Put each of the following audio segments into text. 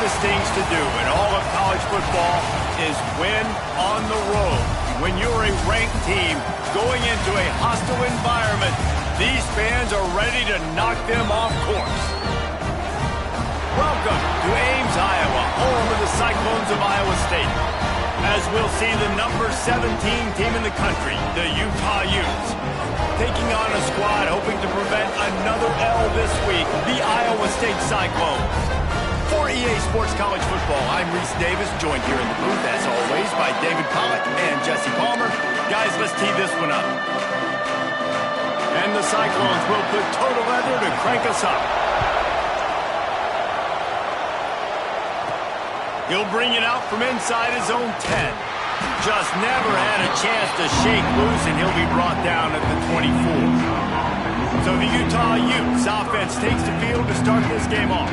toughest things to do in all of college football is win on the road. When you're a ranked team going into a hostile environment, these fans are ready to knock them off course. Welcome to Ames, Iowa, home of the Cyclones of Iowa State. As we'll see the number 17 team in the country, the Utah Utes, taking on a squad hoping to prevent another L this week, the Iowa State Cyclones. For EA Sports College Football, I'm Reese Davis, joined here in the booth, as always, by David Pollack and Jesse Palmer. Guys, let's tee this one up. And the Cyclones will put total leather to crank us up. He'll bring it out from inside his own 10. Just never had a chance to shake loose, and he'll be brought down at the 24. So the Utah Utes offense takes the field to start this game off.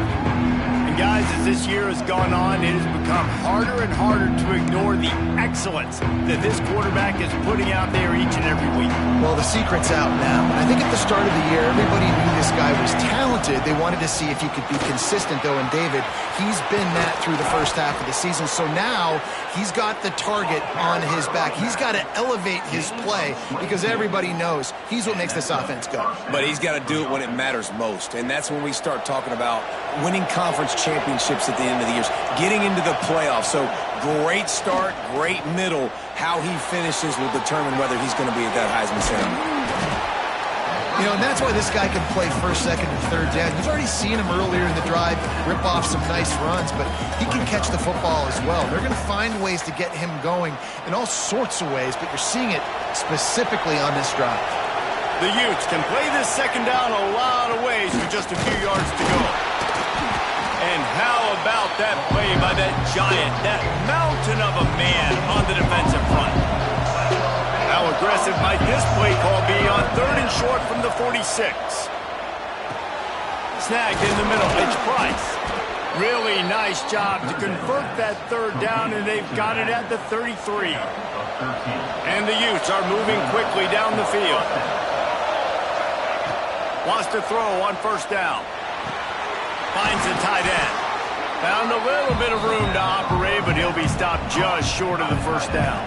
And guys, as this year has gone on, it has become harder and harder to ignore the excellence that this quarterback is putting out there each and every week. Well, the secret's out now. I think at the start of the year, everybody knew this guy was talented. They wanted to see if he could be consistent, though, and David, he's been that through the first half of the season. So now he's got the target on his back. He's got to elevate his play because everybody knows he's what makes this offense go. But he's got to do it when it matters most, and that's when we start talking about winning conference championships at the end of the years, getting into the playoffs. So great start, great middle. How he finishes will determine whether he's going to be at that Heisman ceremony. You know, and that's why this guy can play first, second, and third down. You've already seen him earlier in the drive rip off some nice runs, but he can catch the football as well. They're going to find ways to get him going in all sorts of ways, but you're seeing it specifically on this drive. The Utes can play this second down a lot of ways with just a few yards to go. And how about that play by that giant, that mountain of a man on the defensive front? How aggressive might this play call be on 3rd and short from the 46? Snagged in the middle, it's Price. Really nice job to convert that 3rd down, and they've got it at the 33. And the Utes are moving quickly down the field. Wants to throw on 1st down. Finds the tight end. Found a little bit of room to operate, but he'll be stopped just short of the 1st down.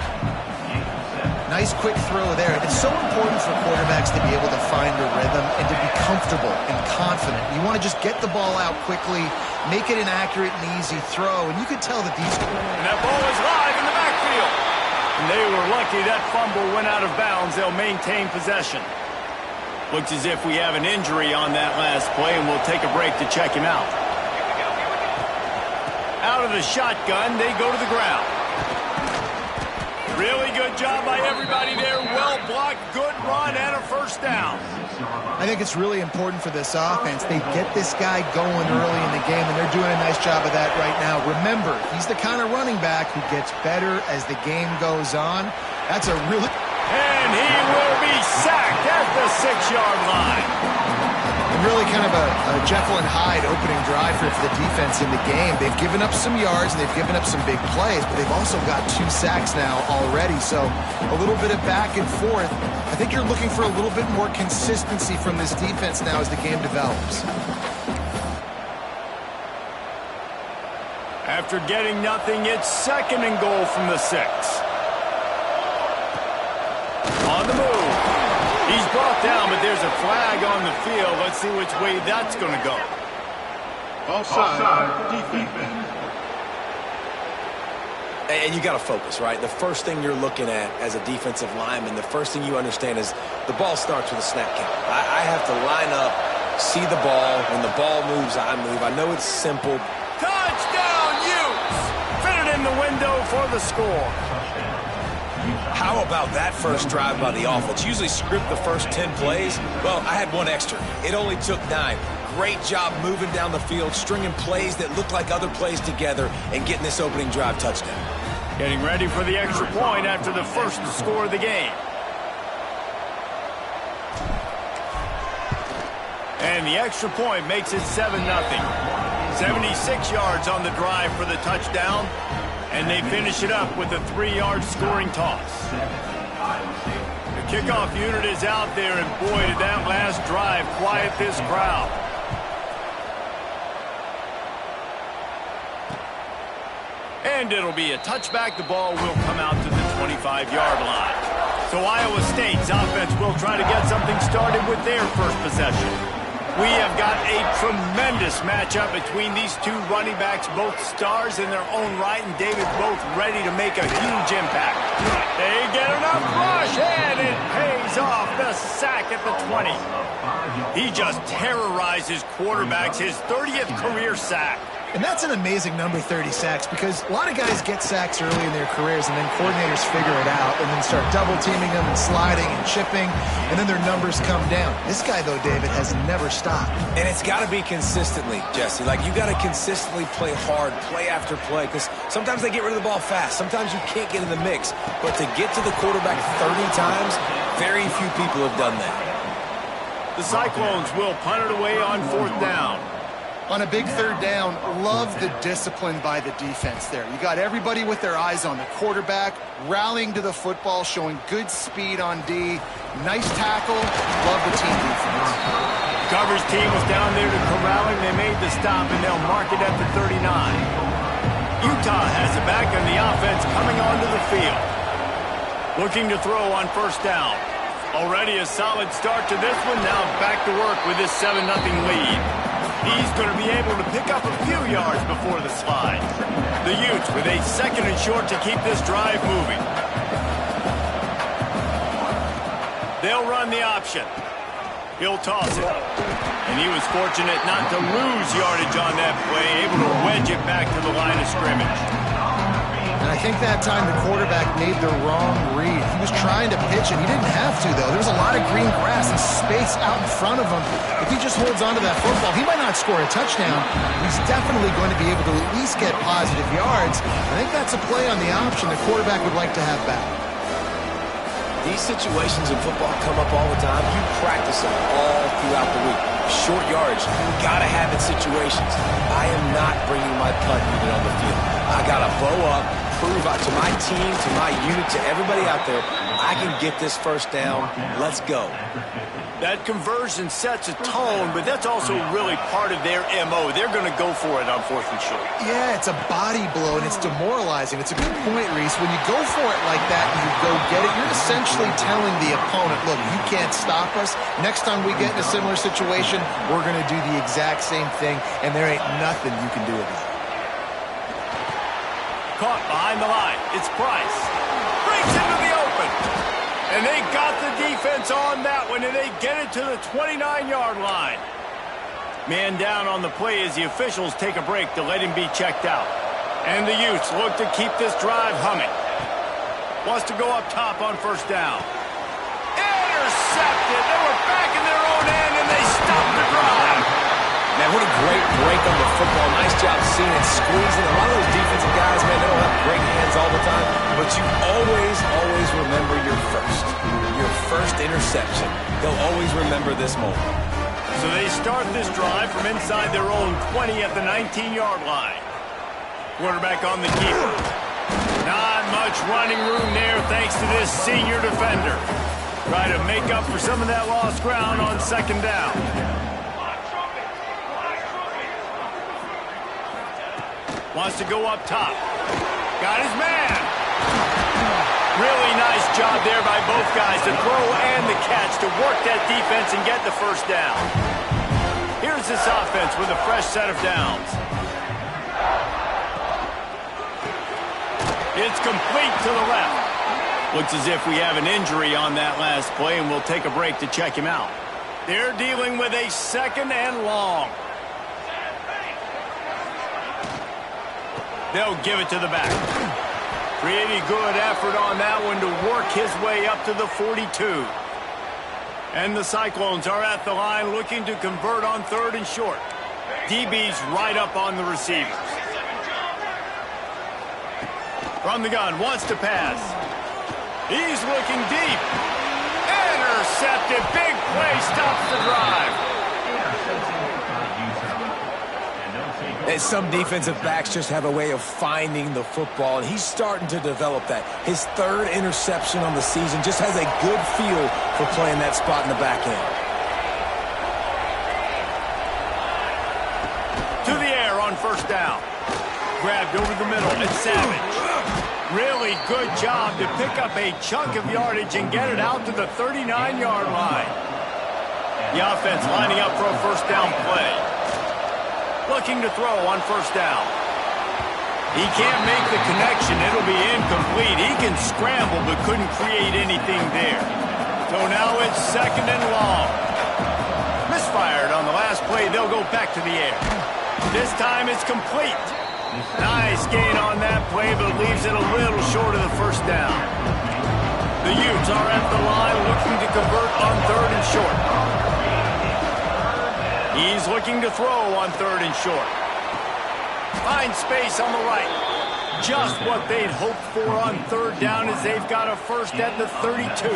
Nice quick throw there. It's so important for quarterbacks to be able to find a rhythm and to be comfortable and confident. You want to just get the ball out quickly, make it an accurate and easy throw, and you could tell that these... And that ball is live in the backfield. And they were lucky that fumble went out of bounds. They'll maintain possession. Looks as if we have an injury on that last play, and we'll take a break to check him out. Out of the shotgun, they go to the ground. Really good job by everybody there. Well blocked, good run, and a 1st down. I think it's really important for this offense. They get this guy going early in the game, and they're doing a nice job of that right now. Remember, he's the kind of running back who gets better as the game goes on. That's a really... And he will be sacked at the 6-yard line. And really kind of a Jekyll and Hyde opening drive for the defense in the game. They've given up some yards, and they've given up some big plays, but they've also got 2 sacks now already. So a little bit of back and forth. I think you're looking for a little bit more consistency from this defense now as the game develops. After getting nothing, it's 2nd and goal from the 6. On the move. He's brought down, but there's a flag on the field. Let's see which way that's going to go. Offside, defense. And you got to focus, right? The first thing you're looking at as a defensive lineman, the first thing you understand is the ball starts with a snap count. I have to line up, see the ball. When the ball moves, I move. I know it's simple. Touchdown, Utes! Fitted in the window for the score. How about that first drive by the offense? Usually script the first 10 plays. Well, I had 1 extra. It only took 9. Great job moving down the field, stringing plays that look like other plays together, and getting this opening drive touchdown. Getting ready for the extra point after the first score of the game. And the extra point makes it 7-0. 76 yards on the drive for the touchdown. And they finish it up with a 3-yard scoring toss. The kickoff unit is out there, and boy, did that last drive quiet this crowd. And it'll be a touchback. The ball will come out to the 25-yard line. So Iowa State's offense will try to get something started with their first possession. We have got a tremendous matchup between these two running backs, both stars in their own right, and David both ready to make a huge impact. They get enough rush, and it pays off. The sack at the 20. He just terrorizes quarterbacks, his 30th career sack. And that's an amazing number, 30 sacks, because a lot of guys get sacks early in their careers, and then coordinators figure it out and then start double-teaming them and sliding and chipping, and then their numbers come down. This guy, though, David, has never stopped. And it's got to be consistently, Jesse. Like, you got to consistently play hard, play after play, because sometimes they get rid of the ball fast. Sometimes you can't get in the mix. But to get to the quarterback 30 times, very few people have done that. The Cyclones will punt it away on 4th down. On a big 3rd down, love the discipline by the defense there. You got everybody with their eyes on the quarterback, rallying to the football, showing good speed on D. Nice tackle. Love the team defense. Coverage team was down there to corral him. They made the stop, and they'll mark it at the 39. Utah has it back on the offense coming onto the field. Looking to throw on 1st down. Already a solid start to this one. Now back to work with this 7-0 lead. He's going to be able to pick up a few yards before the slide. The Utes with a 2nd and short to keep this drive moving. They'll run the option. He'll toss it. And he was fortunate not to lose yardage on that play, able to wedge it back to the line of scrimmage. And I think that time the quarterback made the wrong read. He was trying to pitch, and he didn't have to, though. There was a lot of green grass and space out in front of him. If he just holds onto that football, he might not score a touchdown. He's definitely going to be able to at least get positive yards. I think that's a play on the option the quarterback would like to have back. These situations in football come up all the time. You practice them all throughout the week. Short yardage, you got to have in situations. I am not bringing my punt unit on the field. I got to bow up, prove out to my team, to my unit, to everybody out there, I can get this 1st down. Let's go. That conversion sets a tone, but that's also really part of their MO. They're going to go for it on 4th and short. Yeah, it's a body blow, and it's demoralizing. It's a good point, Reese. When you go for it like that and you go get it, you're essentially telling the opponent, look, you can't stop us. Next time we get in a similar situation, we're going to do the exact same thing, and there ain't nothing you can do about it. Caught behind the line. It's Price. Breaks into the open. And they got the defense on that one, and they get it to the 29-yard line. Man down on the play as the officials take a break to let him be checked out. And the Utes look to keep this drive humming. Wants to go up top on 1st down. Intercepted. They were back in their own end, and they stopped the drive. Man, what a great break on the football. Nice job seeing it, squeezing. A lot of those defensive guys, man, they don't have great hands all the time, but you always remember your first interception. They'll always remember this moment. So they start this drive from inside their own 20 at the 19-yard line. Quarterback on the keeper. Not much running room there thanks to this senior defender. Try to make up for some of that lost ground on 2nd down. Wants to go up top. Got his man. Really nice job there by both guys, the throw and the catch, to work that defense and get the 1st down. Here's this offense with a fresh set of downs. It's complete to the left. Looks as if we have an injury on that last play, and we'll take a break to check him out. They're dealing with a 2nd and long. They'll give it to the back. Pretty good effort on that one to work his way up to the 42. And the Cyclones are at the line looking to convert on 3rd and short. DB's right up on the receivers. From the gun, wants to pass. He's looking deep. Intercepted. Big play stops the drive. And some defensive backs just have a way of finding the football, and he's starting to develop that. His 3rd interception on the season, just has a good feel for playing that spot in the back end. To the air on 1st down. grabbed over the middle. It's Savage. Really good job to pick up a chunk of yardage and get it out to the 39-yard line. The offense lining up for a first down play. Looking to throw on first down. He can't make the connection. It'll be incomplete. He can scramble but couldn't create anything there. So now it's second and long. Misfired on the last play. They'll go back to the air. This time it's complete. Nice gain on that play, but leaves it a little short of the first down. The Utes are at the line looking to convert on third and short. He's looking to throw on third and short. Finds space on the right. Just what they'd hoped for on third down as they've got a first at the 32.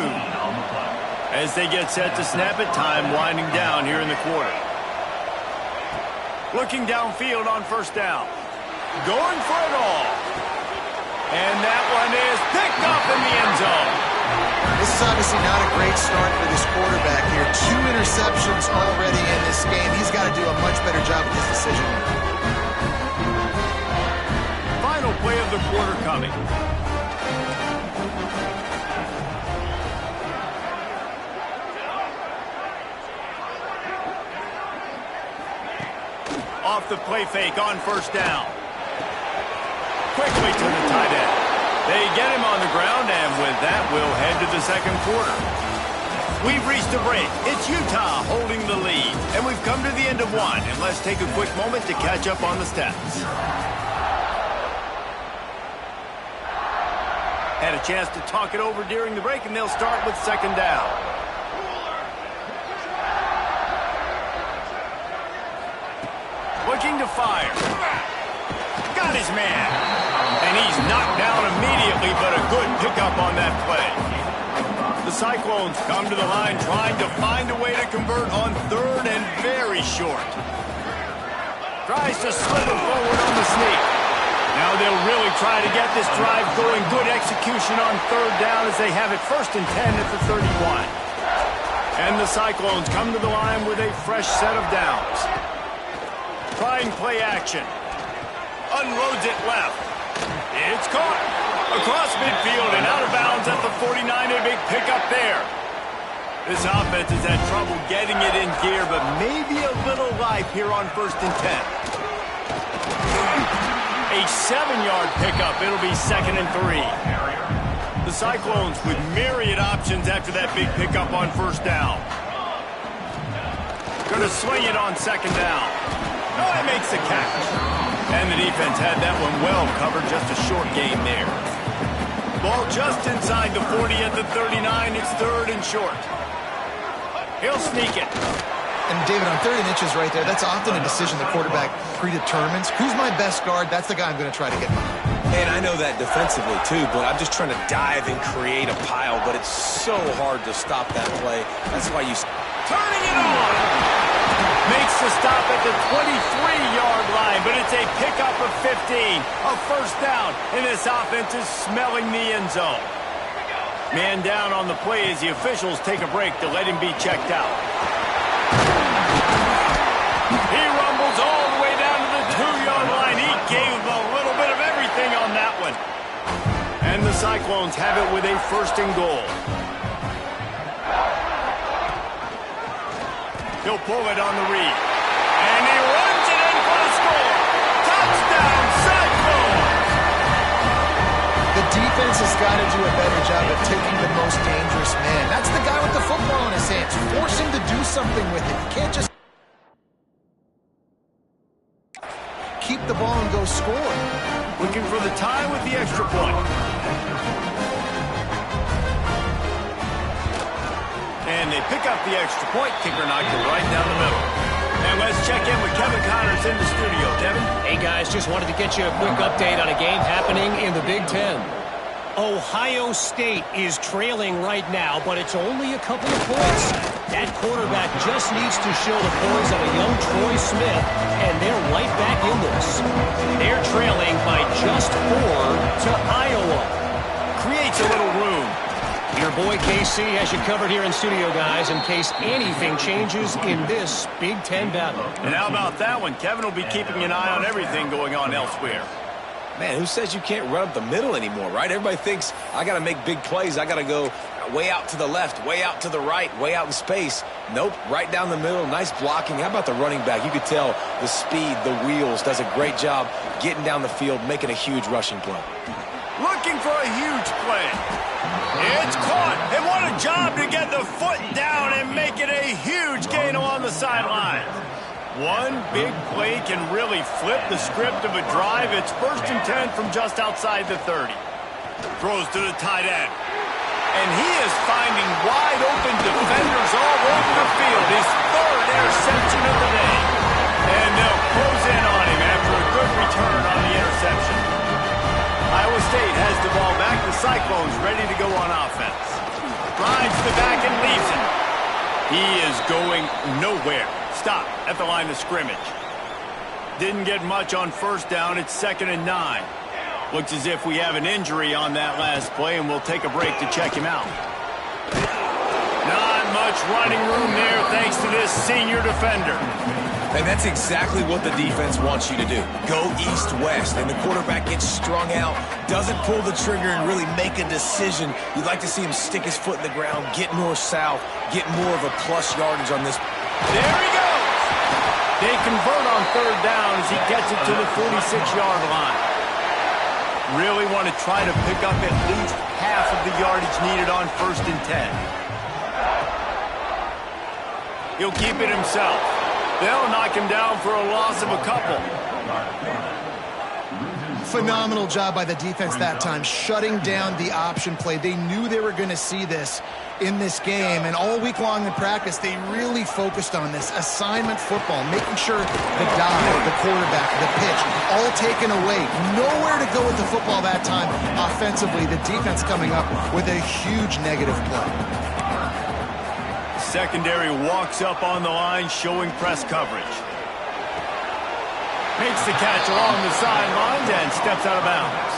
As they get set to snap it, time winding down here in the quarter. Looking downfield on first down. Going for it all. And that one is picked up in the end zone. This is obviously not a great start for this quarterback here. 2 interceptions already in this game. He's got to do a much better job with this decision. Final play of the quarter coming. Off the play fake on first down. Quickly to the tight end. They get him on the ground, and with that, we'll head to the second quarter. We've reached a break. It's Utah holding the lead, and we've come to the end of one. And let's take a quick moment to catch up on the stats. Had a chance to talk it over during the break, and they'll start with second down. Looking to fire. Got his man. And he's knocked down immediately, but a good pickup on that play. The Cyclones come to the line trying to find a way to convert on third and very short. Tries to slip it forward on the sneak. Now they'll really try to get this drive going. Good execution on third down as they have it first and 10 at the 31. And the Cyclones come to the line with a fresh set of downs. Trying play action. Unloads it left. It's caught. Across midfield and out of bounds at the 49. A big pickup there. This offense has had trouble getting it in gear, but maybe a little life here on first and 10. A 7-yard pickup. It'll be second and 3. The Cyclones with myriad options after that big pickup on first down. Going to swing it on second down. Oh, it makes the catch. And the defense had that one well covered. Just a short gain there. Ball just inside the 40 at the 39. It's third and short. He'll sneak it. And David, on third and inches right there, that's often a decision the quarterback predetermines. Who's my best guard? That's the guy I'm going to try to get behind. And I know that defensively too, but I'm just trying to dive and create a pile, but it's so hard to stop that play. That's why you... Turning it on! Makes the stop at the 23-yard line, but it's a pickup of 15. A first down, and this offense is smelling the end zone. Man down on the play as the officials take a break to let him be checked out. He rumbles all the way down to the 2-yard line. He gave a little bit of everything on that one. And the Cyclones have it with a first and goal. He'll pull it on the read. And he runs it in for the score. Touchdown, Cyclones! The defense has got to do a better job of taking the most dangerous man. That's the guy with the football in his hands. Force him to do something with it. You can't just keep the ball and go score. Looking for the tie with the extra point. And they pick up the extra point. Kicker knocked it right down the middle. And let's check in with Kevin Connors in the studio. Kevin? Hey, guys, just wanted to get you a quick update on a game happening in the Big Ten. Ohio State is trailing right now, but it's only a couple of points. That quarterback just needs to show the poise of a young Troy Smith, and they're right back in this. They're trailing by just 4 to Iowa. Creates a little room. Your boy KC has you covered here in studio, guys, in case anything changes in this Big Ten battle. And how about that one? Kevin will be keeping an eye on everything going on elsewhere. Man, who says you can't run up the middle anymore, right? Everybody thinks I got to make big plays. I got to go way out to the left, way out to the right, way out in space. Nope, right down the middle, nice blocking. How about the running back? You could tell the speed, the wheels, does a great job getting down the field, making a huge rushing play. Looking for a huge play. It's caught. And what a job to get the foot down and make it a huge gain along the sideline. One big play can really flip the script of a drive. It's 1st and 10 from just outside the 30. Throws to the tight end. And he is finding wide open defenders all over the field. His 3rd interception of the day. And they'll close in on him after a good return on the interception. Iowa State has the ball back. The Cyclones ready to go on offense. Drives the back and leaves it. He is going nowhere. Stop at the line of scrimmage. Didn't get much on 1st down. It's 2nd and 9. Looks as if we have an injury on that last play, and we'll take a break to check him out. Not much running room there thanks to this senior defender. And that's exactly what the defense wants you to do. Go east-west, and the quarterback gets strung out, doesn't pull the trigger and really make a decision. You'd like to see him stick his foot in the ground, get north-south, get more of a plus yardage on this. There he goes. They convert on 3rd down as he gets it to the 46-yard line. Really want to try to pick up at least half of the yardage needed on 1st and 10. He'll keep it himself. They'll knock him down for a loss of a couple. Phenomenal job by the defense that time, shutting down the option play. They knew they were going to see this in this game, and all week long in practice, they really focused on this assignment football, making sure the dive, the quarterback, the pitch, all taken away. Nowhere to go with the football that time offensively. The defense coming up with a huge negative play. Secondary walks up on the line, showing press coverage. Makes the catch along the sidelines and steps out of bounds.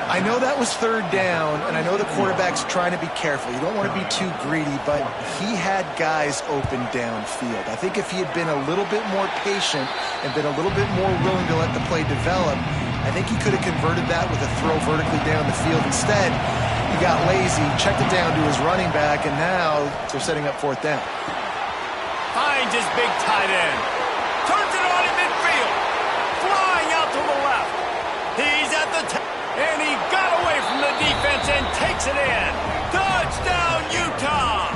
I know that was 3rd down, and I know the quarterback's trying to be careful. You don't want to be too greedy, but he had guys open downfield. I think if he had been a little bit more patient and been a little bit more willing to let the play develop, I think he could have converted that with a throw vertically down the field. Instead, he got lazy, checked it down to his running back, and now they're setting up 4th down. Finds his big tight end. Turns it on in midfield. Flying out to the left. He's at the top. And he got away from the defense and takes it in. Touchdown, Utah!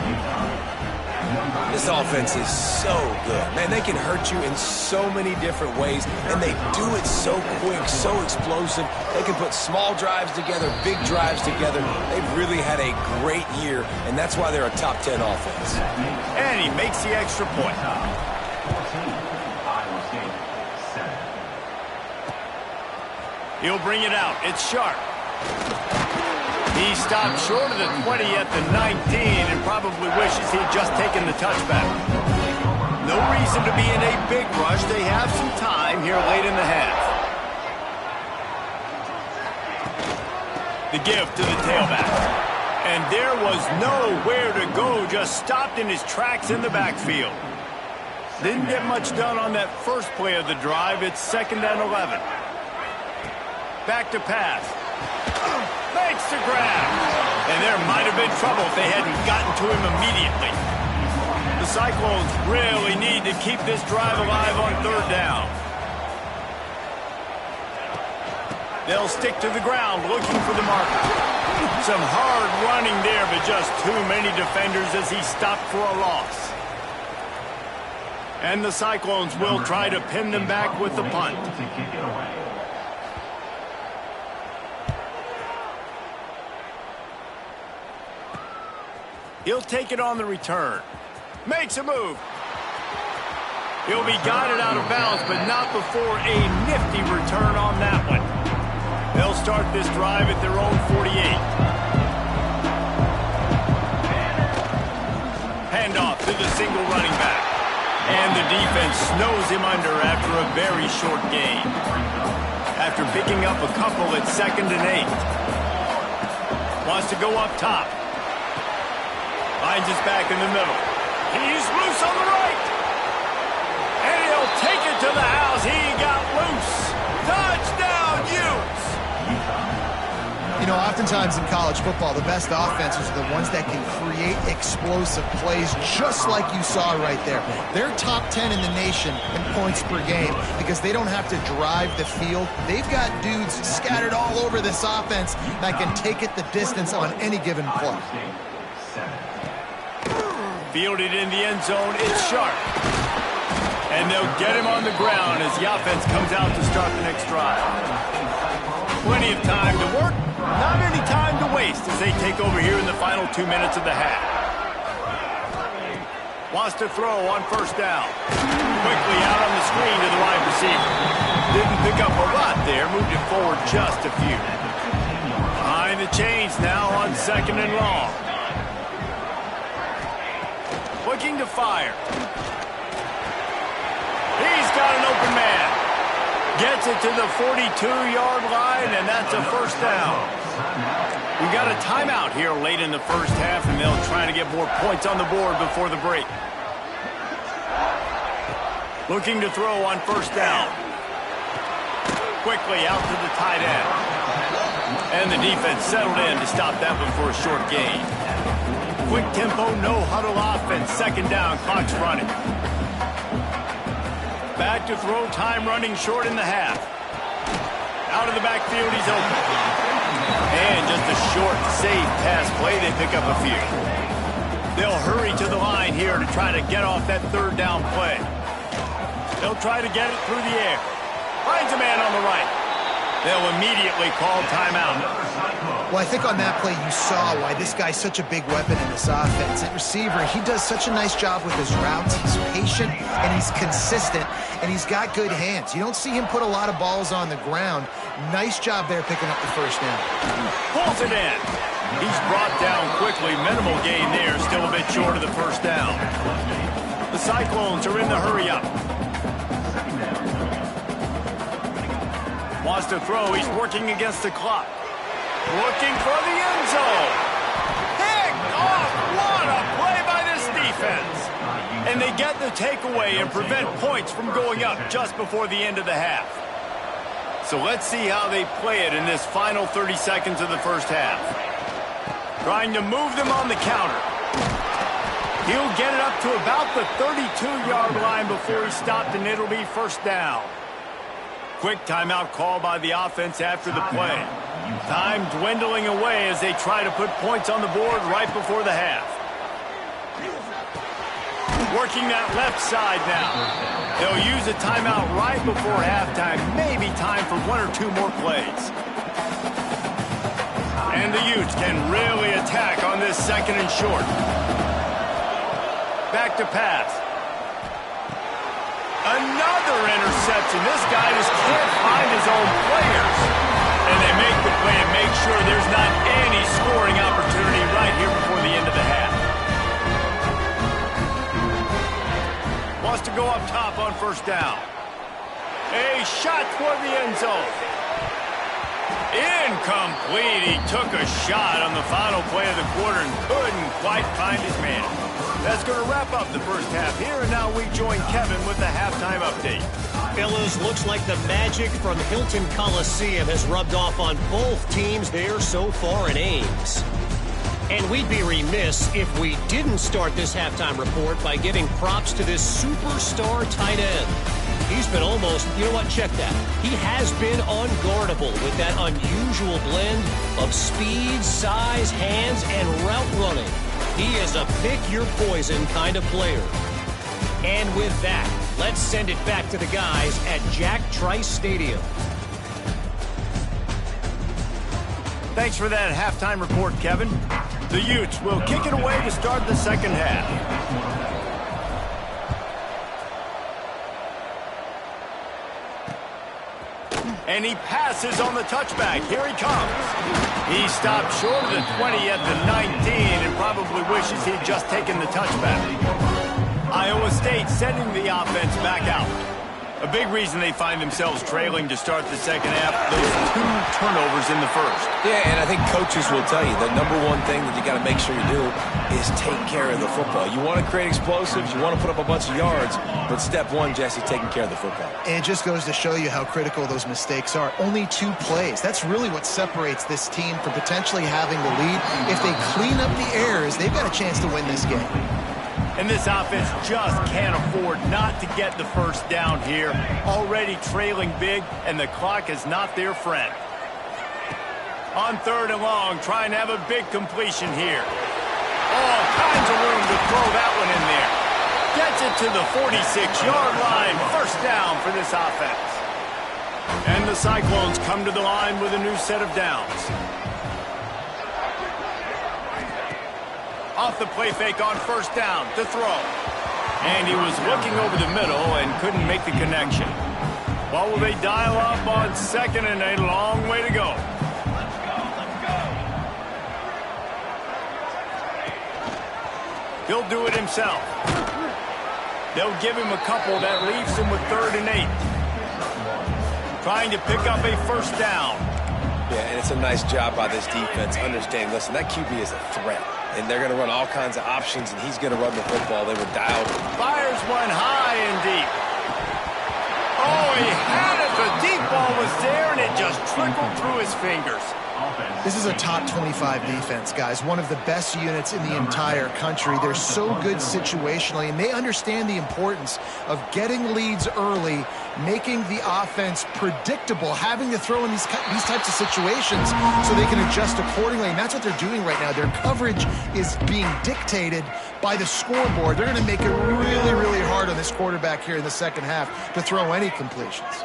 This offense is so good. Man, they can hurt you in so many different ways, and they do it so quick, so explosive. They can put small drives together, big drives together. They've really had a great year, and that's why they're a top 10 offense. And he makes the extra point. He'll bring it out. It's Sharp. He stopped short of the 20 at the 19 and probably wishes he'd just taken the touchback. No reason to be in a big rush. They have some time here late in the half. The give to the tailback. And there was nowhere to go. Just stopped in his tracks in the backfield. Didn't get much done on that first play of the drive. It's 2nd and 11. Back to pass. Makes the grab. And there might have been trouble if they hadn't gotten to him immediately. The Cyclones really need to keep this drive alive on 3rd down. They'll stick to the ground looking for the marker. Some hard running there, but just too many defenders as he stopped for a loss. And the Cyclones will try to pin them back with the punt. He'll take it on the return. Makes a move. He'll be guided out of bounds, but not before a nifty return on that one. They'll start this drive at their own 48. Handoff to the single running back. And the defense snows him under after a very short gain. After picking up a couple at 2nd and 8. Wants to go up top. Finds his back in the middle. He's loose on the right. And he'll take it to the house. He got loose. Touchdown, know, oftentimes in college football, the best offenses are the ones that can create explosive plays, just like you saw right there. They're top 10 in the nation in points per game because they don't have to drive the field. They've got dudes scattered all over this offense that can take it the distance on any given play. Fielded in the end zone, it's Sharp. And they'll get him on the ground as the offense comes out to start the next drive. Plenty of time to work, not any time to waste as they take over here in the final 2 minutes of the half. Wants to throw on first down. Quickly out on the screen to the wide receiver. Didn't pick up a lot there, moved it forward just a few. Behind the chains now on 2nd and long. Looking to fire. He's got an open man. Gets it to the 42-yard line, and that's a first down. We've got a timeout here late in the first half, and they'll try to get more points on the board before the break. Looking to throw on first down. Quickly out to the tight end. And the defense settled in to stop that one for a short gain. Quick tempo, no huddle offense. 2nd down, clock's running. Back to throw, time running short in the half. Out of the backfield, he's open. And just a short, safe pass play, they pick up a few. They'll hurry to the line here to try to get off that 3rd down play. They'll try to get it through the air. Finds a man on the right. They'll immediately call timeout. Well, I think on that play you saw why this guy's such a big weapon in this offense. At receiver, he does such a nice job with his routes. He's patient, and he's consistent, and he's got good hands. You don't see him put a lot of balls on the ground. Nice job there picking up the first down. Pulls it in. He's brought down quickly. Minimal gain there, still a bit short of the first down. The Cyclones are in the hurry-up. Wants to throw. He's working against the clock. Looking for the end zone. Picked off. What a play by this defense. And they get the takeaway and prevent points from going up just before the end of the half. So let's see how they play it in this final 30 seconds of the first half. Trying to move them on the counter. He'll get it up to about the 32-yard line before he's stopped, and it'll be first down. Quick timeout call by the offense after the play. Time dwindling away as they try to put points on the board right before the half. Working that left side now. They'll use a timeout right before halftime. Maybe time for 1 or 2 more plays. And the Utes can really attack on this 2nd and short. Back to pass. Another interception. This guy just can't find his own players. And they make the play and make sure there's not any scoring opportunity right here before the end of the half. Wants to go up top on first down. A shot toward the end zone. Incomplete. He took a shot on the final play of the quarter and couldn't quite find his man. That's going to wrap up the first half here, and now we join Kevin with the halftime update. Fellas, looks like the magic from Hilton Coliseum has rubbed off on both teams there so far in Ames. And we'd be remiss if we didn't start this halftime report by giving props to this superstar tight end. He's been almost, you know what, check that. He has been unguardable with that unusual blend of speed, size, hands, and route running. He is a pick-your-poison kind of player. And with that, let's send it back to the guys at Jack Trice Stadium. Thanks for that halftime report, Kevin. The Utes will kick it away to start the second half. And he passes on the touchback. Here he comes. He stopped short of the 20 at the 19 and probably wishes he'd just taken the touchback. Iowa State sending the offense back out. A big reason they find themselves trailing to start the second half, those 2 turnovers in the first. Yeah, and I think coaches will tell you the number one thing that you got to make sure you do is take care of the football. You want to create explosives, you want to put up a bunch of yards, but step one, Jesse, taking care of the football. And it just goes to show you how critical those mistakes are. Only 2 plays. That's really what separates this team from potentially having the lead. If they clean up the errors, they've got a chance to win this game. And this offense just can't afford not to get the first down here. Already trailing big, and the clock is not their friend. On 3rd and long, trying to have a big completion here. All kinds of room to throw that one in there. Gets it to the 46-yard line. First down for this offense. And the Cyclones come to the line with a new set of downs. Off the play fake on first down to throw. And he was looking over the middle and couldn't make the connection. Well, will they dial up on 2nd and a long way to go? He'll do it himself. They'll give him a couple. That leaves him with 3rd and 8. Trying to pick up a first down. Yeah, and it's a nice job by this defense understanding, listen, that QB is a threat. And they're going to run all kinds of options, and he's going to run the football. They were dialed. Fires one high and deep. Oh, he had it. The deep ball was there, and it just trickled through his fingers. This is a top 25 defense, guys. One of the best units in the entire country. They're so good situationally, and they understand the importance of getting leads early, making the offense predictable, having to throw in these types of situations so they can adjust accordingly. And that's what they're doing right now. Their coverage is being dictated by the scoreboard. They're going to make it really, really hard on this quarterback here in the second half to throw any completions.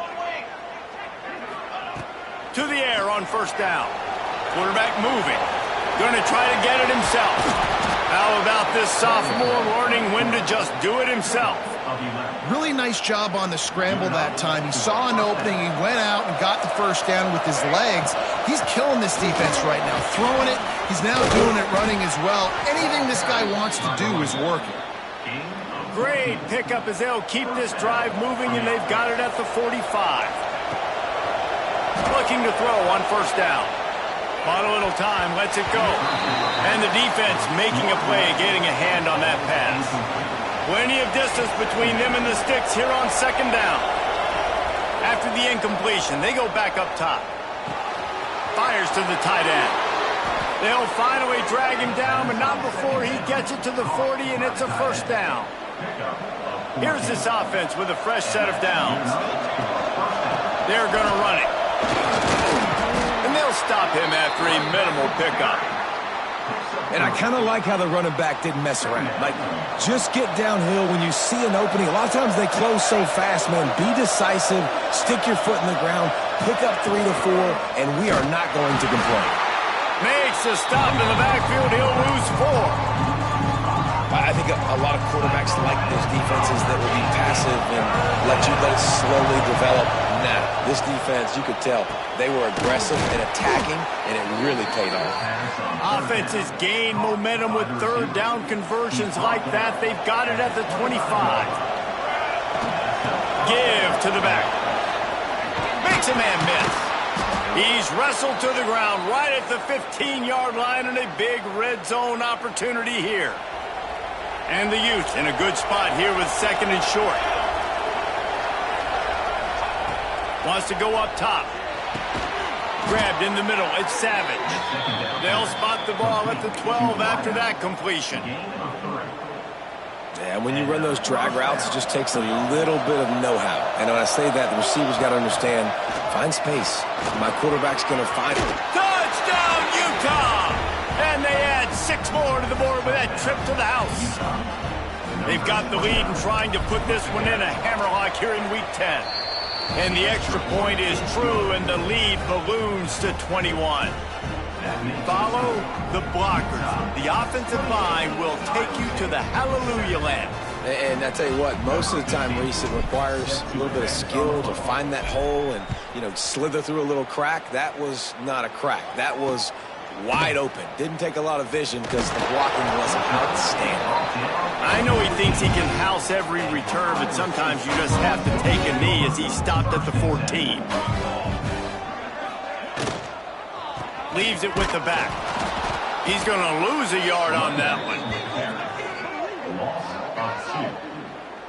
To the air on first down. Quarterback moving. Going to try to get it himself. How about this sophomore learning when to just do it himself? Really nice job on the scramble that time. He saw an opening. He went out and got the first down with his legs. He's killing this defense right now. Throwing it. He's now doing it running as well. Anything this guy wants to do is working. Great pickup as they'll keep this drive moving, and they've got it at the 45. Looking to throw on first down. Bought a little time, lets it go. And the defense making a play, getting a hand on that pass. Plenty of distance between them and the sticks here on second down. After the incompletion, they go back up top. Fires to the tight end. They'll finally drag him down, but not before he gets it to the 40, and it's a first down. Here's this offense with a fresh set of downs. They're going to run it. And they'll stop him after a minimal pickup. And I kind of like how the running back didn't mess around. Like, just get downhill when you see an opening. A lot of times they close so fast, man. Be decisive, stick your foot in the ground, pick up 3 to 4, and we are not going to complain. Makes a stop in the backfield. He'll lose 4. I think a lot of quarterbacks like those defenses that will be passive and let it slowly develop. Nah, this defense, you could tell, they were aggressive and attacking, and it really paid off. Offenses gain momentum with third down conversions like that. They've got it at the 25. Give to the back. Makes a man miss. He's wrestled to the ground right at the 15-yard line, and a big red zone opportunity here. And the Utes in a good spot here with second and short. Wants to go up top. Grabbed in the middle. It's Savage. They'll spot the ball at the 12 after that completion. Yeah, when you run those drag routes, it just takes a little bit of know-how. And when I say that, the receiver's got to understand, find space. My quarterback's going to find it. Touchdown, Utah! And they add 6 more to the board with that trip to the house. They've got the lead and trying to put this one in a hammerlock here in Week 10. And the extra point is true, and the lead balloons to 21. Follow the blockers. The offensive line will take you to the hallelujah land. And I tell you what, most of the time, Reese, it requires a little bit of skill to find that hole and, slither through a little crack. That was not a crack. That was wide open. Didn't take a lot of vision because the blocking wasn't outstanding. I know he thinks he can house every return, but sometimes you just have to take a knee as he stopped at the 14. Leaves it with the back. He's going to lose a yard on that one.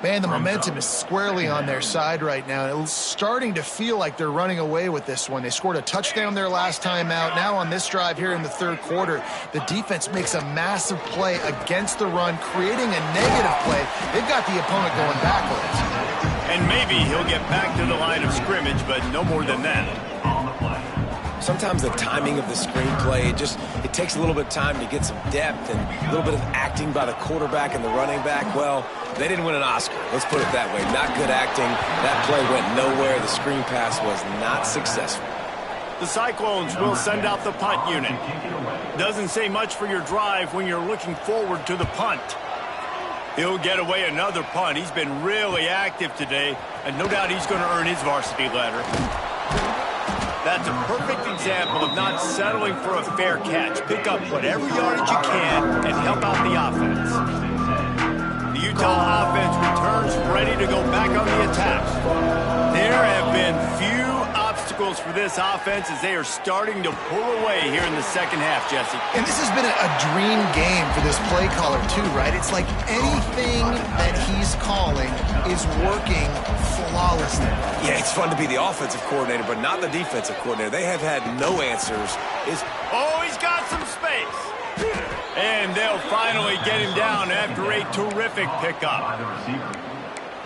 Man, the momentum is squarely on their side right now. It's starting to feel like they're running away with this one. They scored a touchdown their last time out. Now on this drive here in the third quarter, the defense makes a massive play against the run, creating a negative play. They've got the opponent going backwards. And maybe he'll get back to the line of scrimmage, but no more than that. Sometimes the timing of the screenplay, it takes a little bit of time to get some depth and a little bit of acting by the quarterback and the running back. Well, they didn't win an Oscar. Let's put it that way. Not good acting. That play went nowhere. The screen pass was not successful. The Cyclones will send out the punt unit. Doesn't say much for your drive when you're looking forward to the punt. He'll get away another punt. He's been really active today, and no doubt he's going to earn his varsity letter. That's a perfect example of not settling for a fair catch. Pick up whatever yardage you can and help out the offense. The Utah offense returns ready to go back on the attack. There have been few obstacles for this offense as they are starting to pull away here in the second half, Jesse. And this has been a dream game for this play caller too, right? It's like anything that he's calling is working flawlessly. Yeah, it's fun to be the offensive coordinator, but not the defensive coordinator. They have had no answers. Oh, he's got some space. And they'll finally get him down after a terrific pickup.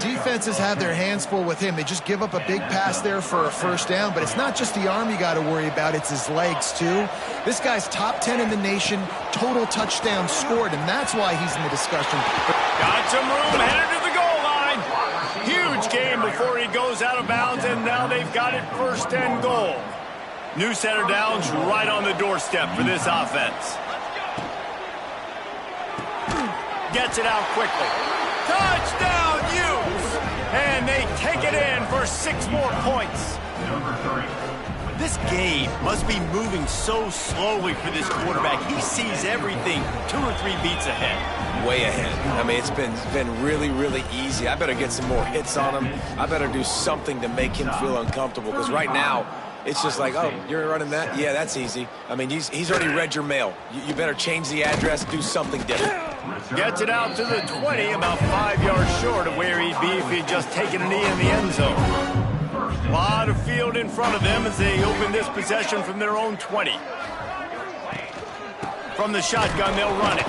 Defenses have their hands full with him. They just give up a big pass there for a first down, but it's not just the arm you got to worry about, it's his legs too. This guy's top 10 in the nation, total touchdowns scored, and that's why he's in the discussion. Got some room, headed to the goal line. Huge game before he goes out of bounds, and now they've got it first and goal. New set of downs right on the doorstep for this offense. Gets it out quickly. Touchdown, Utes! And they take it in for 6 more points. This game must be moving so slowly for this quarterback. He sees everything 2 or 3 beats ahead. Way ahead. I mean, it's been really, really easy. I better get some more hits on him. I better do something to make him feel uncomfortable, because right now, it's just like, oh, you're running that? Yeah, that's easy. I mean, he's already read your mail. You better change the address, do something different. Gets it out to the 20, about 5 yards short of where he'd be if he'd just taken a knee in the end zone. A lot of field in front of them as they open this possession from their own 20. From the shotgun, they'll run it.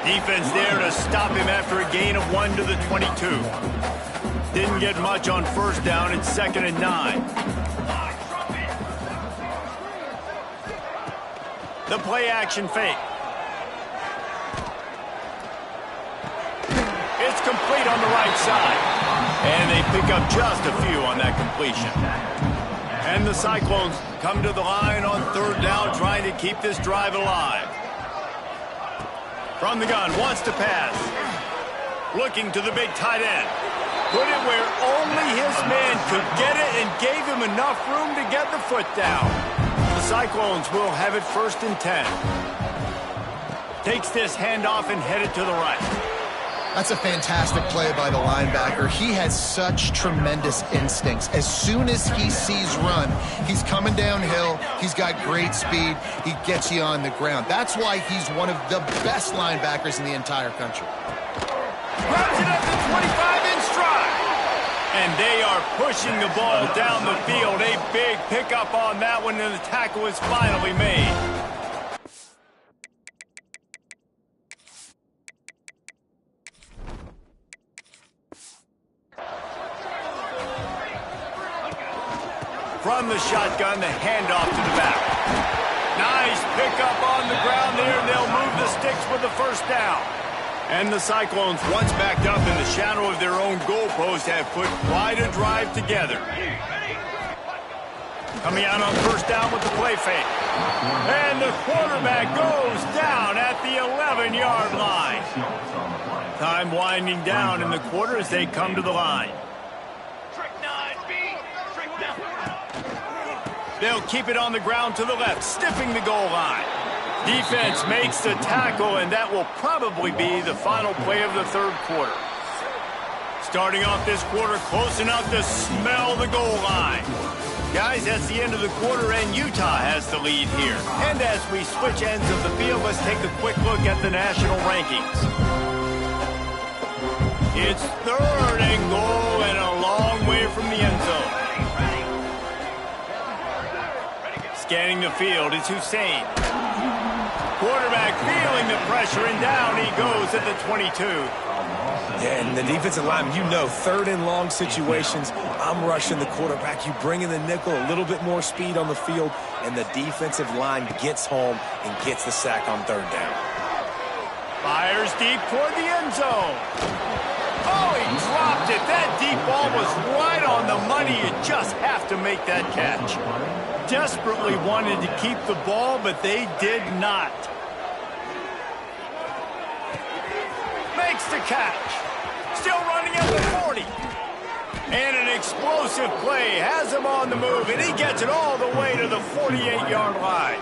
Defense there to stop him after a gain of 1 to the 22. Didn't get much on first down. It's 2nd and 9. The play action fake. It's complete on the right side. And they pick up just a few on that completion. And the Cyclones come to the line on 3rd down, trying to keep this drive alive. From the gun, wants to pass. Looking to the big tight end. Put it where only his man could get it and gave him enough room to get the foot down. The Cyclones will have it 1st and 10. Takes this handoff and headed to the right. That's a fantastic play by the linebacker. He has such tremendous instincts. As soon as he sees run, he's coming downhill. He's got great speed. He gets you on the ground. That's why he's one of the best linebackers in the entire country. Grabs it at the 25 in stride. And they are pushing the ball down the field. A big pickup on that one, and the tackle is finally made. From the shotgun, the handoff to the back. Nice pickup on the ground there, and they'll move the sticks with the first down. And the Cyclones, once backed up in the shadow of their own goalpost, have put quite a drive together. Coming out on first down with the play fake. And the quarterback goes down at the 11-yard line. Time winding down in the quarter as they come to the line. They'll keep it on the ground to the left, stiffing the goal line. Defense makes the tackle, and that will probably be the final play of the third quarter. Starting off this quarter close enough to smell the goal line. Guys, that's the end of the quarter, and Utah has the lead here. And as we switch ends of the field, let's take a quick look at the national rankings. It's third and goal and a long way from the end zone. Scanning the field, it's Hussein. Quarterback feeling the pressure, and down he goes at the 22. Yeah, and the defensive lineman, you know, third and long situations, I'm rushing the quarterback. You bring in the nickel, a little bit more speed on the field, and the defensive line gets home and gets the sack on third down. Fires deep toward the end zone. Oh, he dropped it. That deep ball was right on the money. You just have to make that catch. Desperately wanted to keep the ball, but they did not. Makes the catch. Still running at the 40. And an explosive play has him on the move, and he gets it all the way to the 48-yard line.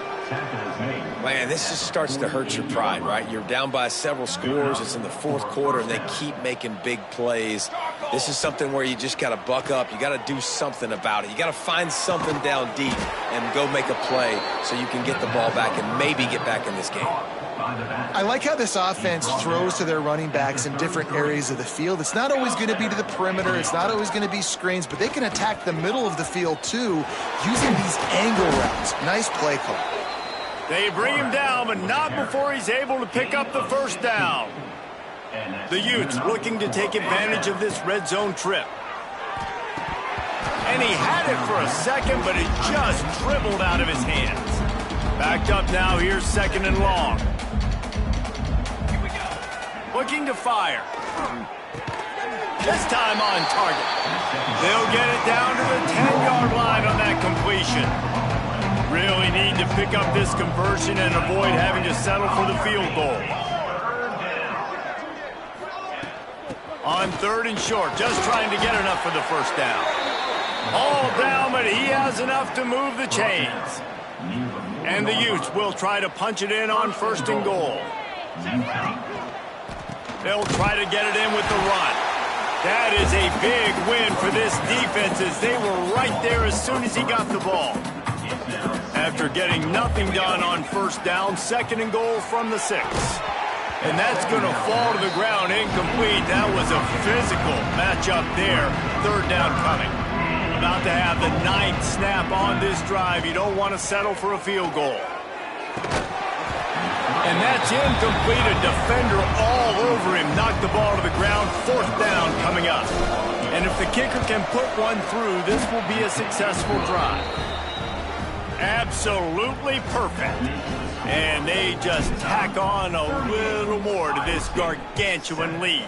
Man, this just starts to hurt your pride, right? You're down by several scores. It's in the fourth quarter, and they keep making big plays. This is something where you just got to buck up. You got to do something about it. You got to find something down deep and go make a play so you can get the ball back and maybe get back in this game. I like how this offense throws to their running backs in different areas of the field. It's not always going to be to the perimeter. It's not always going to be screens, but they can attack the middle of the field, too, using these angle routes. Nice play call. They bring him down, but not before he's able to pick up the first down. The Utes looking to take advantage of this red zone trip. And he had it for a second, but it just dribbled out of his hands. Backed up now, here's second and long. Looking to fire. This time on target. They'll get it down to the 10-yard line on that completion. Really need to pick up this conversion and avoid having to settle for the field goal. On third and short, just trying to get enough for the first down. All down, but he has enough to move the chains. And the Utes will try to punch it in on first and goal. They'll try to get it in with the run. That is a big win for this defense as they were right there as soon as he got the ball. After getting nothing done on first down, second and goal from the 6. And that's going to fall to the ground incomplete. That was a physical matchup there. Third down coming. About to have the 9th snap on this drive. You don't want to settle for a field goal. And that's incomplete. A defender all over him. Knocked the ball to the ground. Fourth down coming up. And if the kicker can put one through, this will be a successful drive. Absolutely perfect. And they just tack on a little more to this gargantuan lead.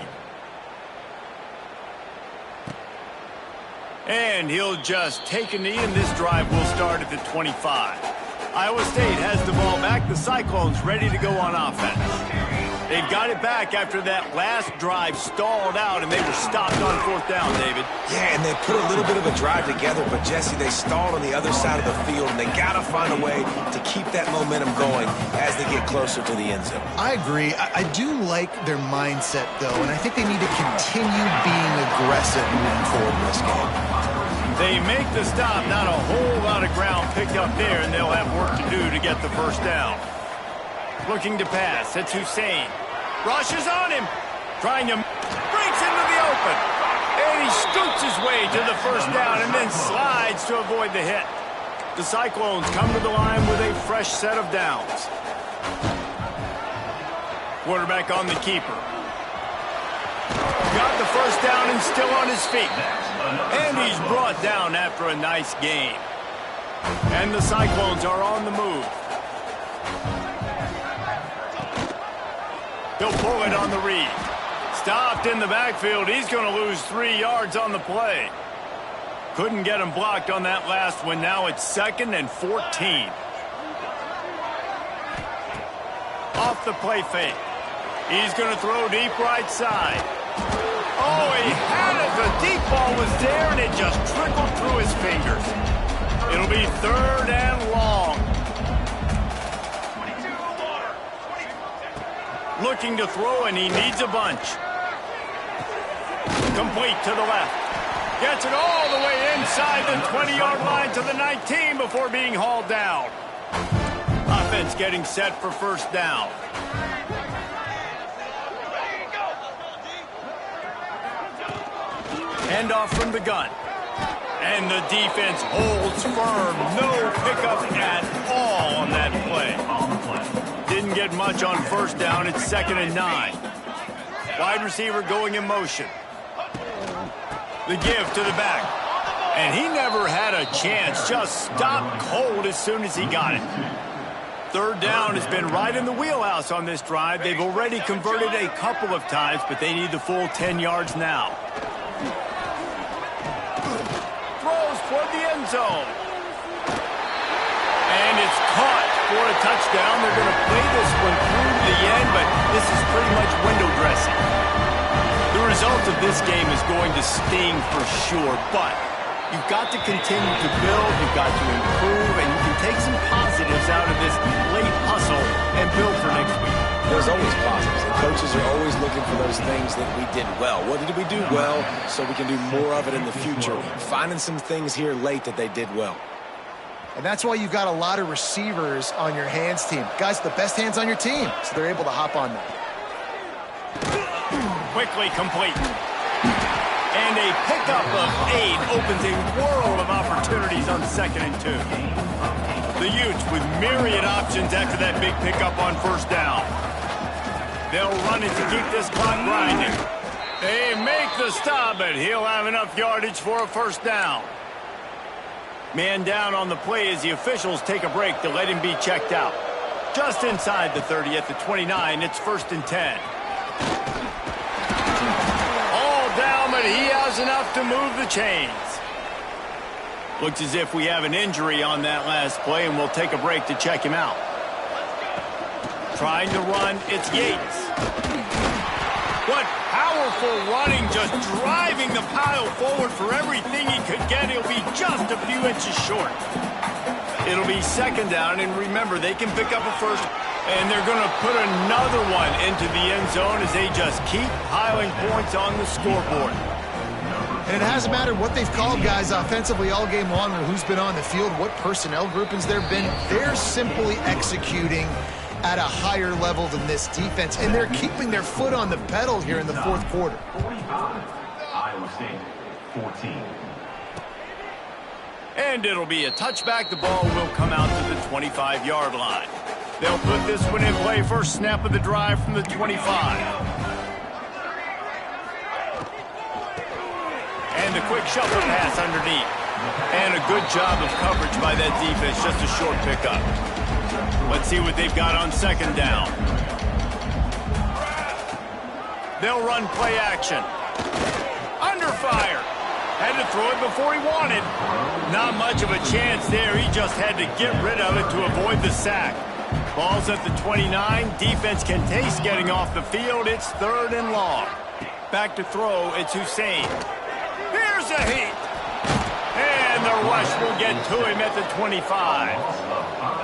And he'll just take a knee, and this drive will start at the 25. Iowa State has the ball back. The Cyclones ready to go on offense. They've got it back after that last drive stalled out, and they were stopped on fourth down, David. Yeah, and they put a little bit of a drive together, but, Jesse, they stalled on the other side of the field, and they got to find a way to keep that momentum going as they get closer to the end zone. I agree. I do like their mindset, though, and I think they need to continue being aggressive moving forward in this game. They make the stop, not a whole lot of ground picked up there, and they'll have work to do to get the first down. Looking to pass, it's Hussein. Rushes on him, trying to breaks into the open. And he scoots his way to the first down and then slides to avoid the hit. The Cyclones come to the line with a fresh set of downs. Quarterback on the keeper. Got the first down and still on his feet. And he's brought down after a nice gain. And the Cyclones are on the move. He'll pull it on the read. Stopped in the backfield. He's going to lose 3 yards on the play. Couldn't get him blocked on that last one. Now it's 2nd and 14. Off the play fake. He's going to throw deep right side. Oh, he had it. The deep ball was there, and it just trickled through his fingers. It'll be 3rd and long. Looking to throw, and he needs a bunch. Complete to the left. Gets it all the way inside the 20-yard line to the 19 before being hauled down. Offense getting set for first down. Handoff from the gun. And the defense holds firm. No pickup at all on that play. Didn't get much on first down. It's 2nd and 9. Wide receiver going in motion. The give to the back. And he never had a chance. Just stopped cold as soon as he got it. Third down has been right in the wheelhouse on this drive. They've already converted a couple of times, but they need the full 10 yards now. Throws toward the end zone. And it's caught for a touchdown. They're going to play this one through to the end, but this is pretty much window dressing. The result of this game is going to sting for sure, but you've got to continue to build, you've got to improve, and you can take some positives out of this late hustle and build for next week. There's always positives, and coaches are always looking for those things that we did well. What did we do well so we can do more of it in the future? Finding some things here late that they did well. And that's why you've got a lot of receivers on your hands team. Guys, the best hands on your team, so they're able to hop on them. Quickly complete. And a pickup of 8 opens a world of opportunities on 2nd and 2. The Utes with myriad options after that big pickup on first down. They'll run it to keep this clock grinding. They make the stop, but he'll have enough yardage for a first down. Man down on the play as the officials take a break to let him be checked out. Just inside the 30 at the 29, it's 1st and 10. All down, but he has enough to move the chains. Looks as if we have an injury on that last play, and we'll take a break to check him out. Trying to run, it's Yates. What powerful running, just driving the pile forward for everything he could get. He'll be just a few inches short. It'll be 2nd down, and remember, they can pick up a first, and they're going to put another one into the end zone as they just keep piling points on the scoreboard. And it hasn't mattered what they've called, guys, offensively all game long, or who's been on the field, what personnel groupings there have been. They're simply executing at a higher level than this defense, and they're keeping their foot on the pedal here in the 4th quarter. 45, Iowa State, 14. And it'll be a touchback. The ball will come out to the 25-yard line. They'll put this one in play. First snap of the drive from the 25. And a quick shuffle pass underneath. And a good job of coverage by that defense. Just a short pickup. Let's see what they've got on 2nd down. They'll run play action. Under fire. Had to throw it before he wanted. Not much of a chance there. He just had to get rid of it to avoid the sack. Ball's at the 29. Defense can taste getting off the field. It's 3rd and long. Back to throw. It's Hussein. Here's a heat. And the rush will get to him at the 25.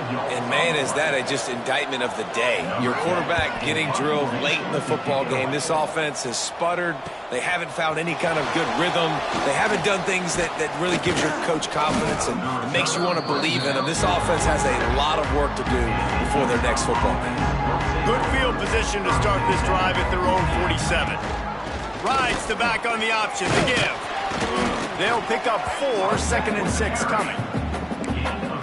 And, man, is that just indictment of the day. Your quarterback getting drilled late in the football game. This offense has sputtered. They haven't found any kind of good rhythm. They haven't done things that really gives your coach confidence and makes you want to believe in them. This offense has a lot of work to do before their next football game. Good field position to start this drive at their own 47. Rides the back on the option to give. They'll pick up 4, 2nd and 6 coming.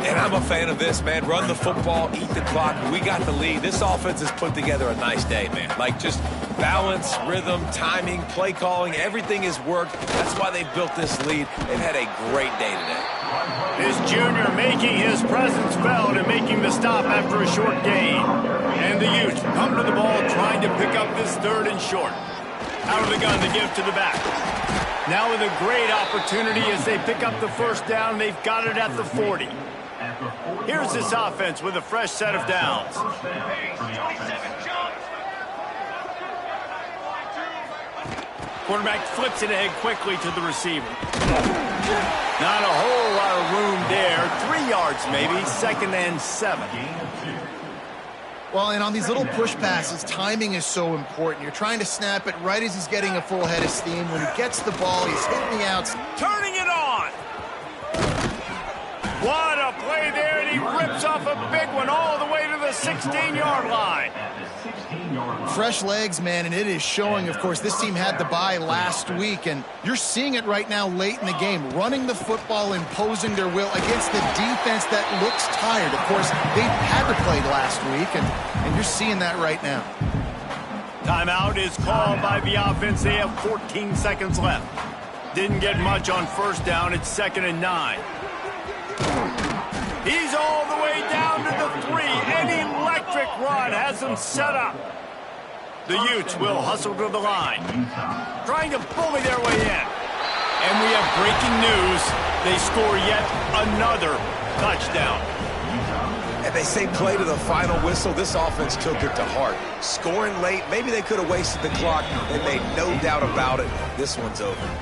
And I'm a fan of this, man. Run the football, eat the clock. We got the lead. This offense has put together a nice day, man. Like, just balance, rhythm, timing, play calling, everything has worked. That's why they built this lead. They've had a great day today. His junior making his presence felt and making the stop after a short gain. And the Utes come to the ball trying to pick up this 3rd and short. Out of the gun to give to the back. Now with a great opportunity as they pick up the first down. They've got it at the 40. Here's this offense with a fresh set of downs. Quarterback flips it ahead quickly to the receiver. Not a whole lot of room there. 3 yards maybe. 2nd and 7. Well, and on these little push passes, timing is so important. You're trying to snap it right as he's getting a full head of steam. When he gets the ball, he's hitting the outs. Turning it on. What a play there, and he rips off a big one all the way to the 16-yard line. Fresh legs, man, and it is showing. Of course, this team had the bye last week, and you're seeing it right now late in the game, running the football, imposing their will against the defense that looks tired. Of course, they had to play last week, and you're seeing that right now. Timeout is called by the offense. They have 14 seconds left. Didn't get much on first down. It's 2nd and 9. He's all the way down to the 3. An electric run has him set up. The Utes will hustle to the line, trying to bully their way in. And we have breaking news. They score yet another touchdown. And they say play to the final whistle. This offense took it to heart. Scoring late, maybe they could have wasted the clock. They made no doubt about it. This one's over.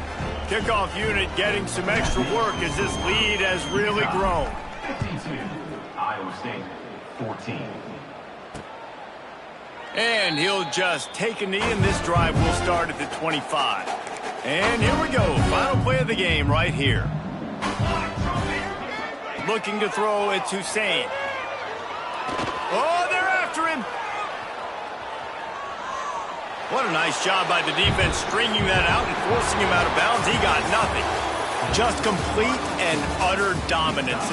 Kickoff unit getting some extra work as this lead has really grown. 52, Iowa State, 14. And he'll just take a knee, and this drive will start at the 25. And here we go. Final play of the game right here. Looking to throw, it's Hussein. Oh, they're after him. What a nice job by the defense stringing that out and forcing him out of bounds. He got nothing. Just complete and utter dominance.